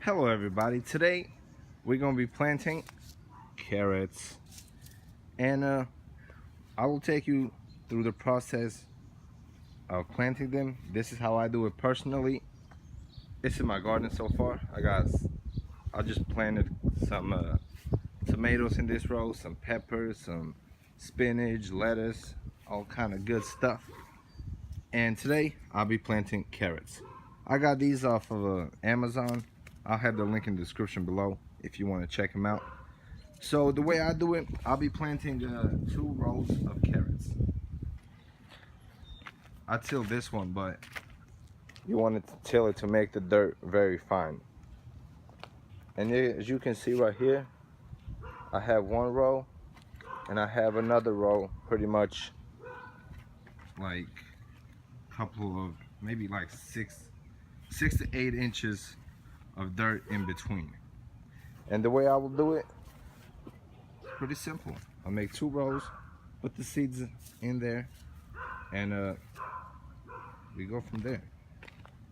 Hello everybody, today we're going to be planting carrots and I will take you through the process of planting them. This is how I do it personally. This is my garden so far. I just planted some tomatoes in this row, some peppers, some spinach, lettuce, all kind of good stuff. And today I'll be planting carrots. I got these off of Amazon. I'll have the link in the description below if you want to check them out. So the way I do it, I'll be planting 2 rows of carrots. I till this one, but you want to till it to make the dirt very fine. And as you can see right here, I have 1 row and I have another row pretty much like a couple of maybe like 6 to 8 inches of dirt in between. And the way I will do it, pretty simple. I'll make 2 rows, put the seeds in there, and we go from there.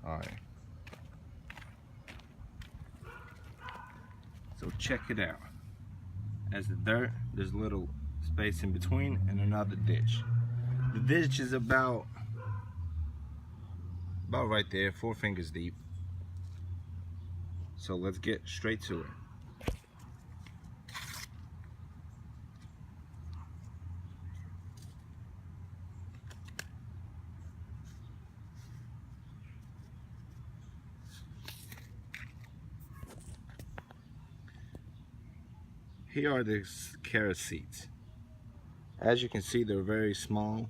Alright. So check it out. As the dirt, there's a little space in between and another ditch. The ditch is about right there, 4 fingers deep. So let's get straight to it. Here are the carrot seeds. As you can see, they're very small.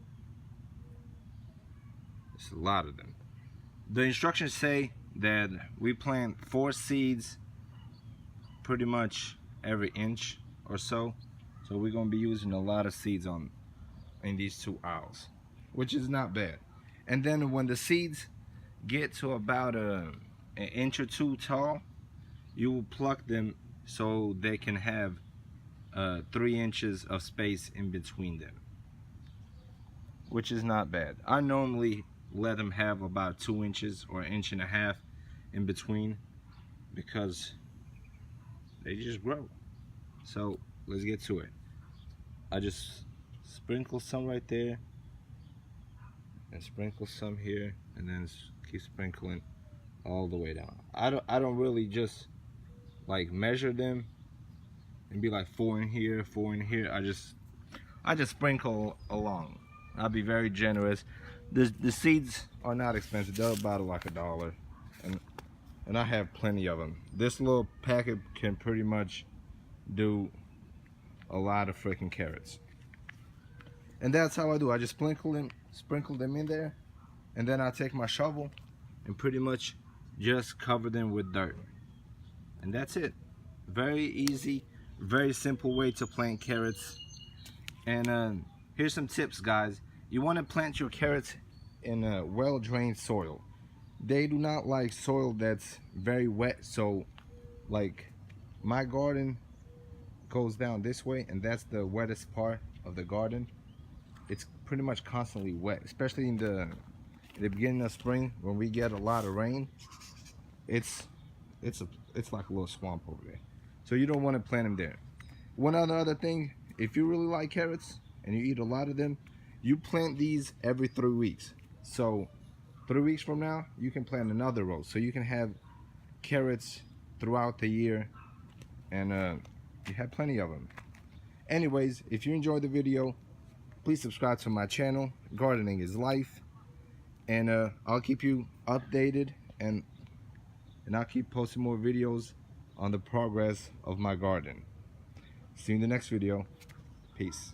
There's a lot of them. The instructions say that we plant 4 seeds pretty much every inch or so. So we're going to be using a lot of seeds in these 2 aisles, which is not bad. And then when the seeds get to about an inch or 2 tall, you will pluck them so they can have 3 inches of space in between them, which is not bad. I normally let them have about 2 inches or 1.5 inches in between because they just grow. So let's get to it. I just sprinkle some right there and sprinkle some here, and then keep sprinkling all the way down. I don't really just like measure them and be like 4 in here, 4 in here. I just sprinkle along. I'll be very generous. The seeds are not expensive. They're about like $1, and I have plenty of them. This little packet can pretty much do a lot of freaking carrots. And that's how I do. I just sprinkle them in there, and then I take my shovel and pretty much just cover them with dirt. And that's it. Very easy, very simple way to plant carrots. And here's some tips, guys. You want to plant your carrots in a well-drained soil. They do not like soil that's very wet. So like my garden goes down this way, and that's the wettest part of the garden. It's pretty much constantly wet, especially in the beginning of spring when we get a lot of rain. It's like a little swamp over there. So you don't want to plant them there. One other thing, if you really like carrots and you eat a lot of them, you plant these every 3 weeks. So 3 weeks from now, you can plant another row. So you can have carrots throughout the year, and you have plenty of them. Anyways, if you enjoyed the video, please subscribe to my channel. Gardening is life. And I'll keep you updated, and I'll keep posting more videos on the progress of my garden. See you in the next video. Peace.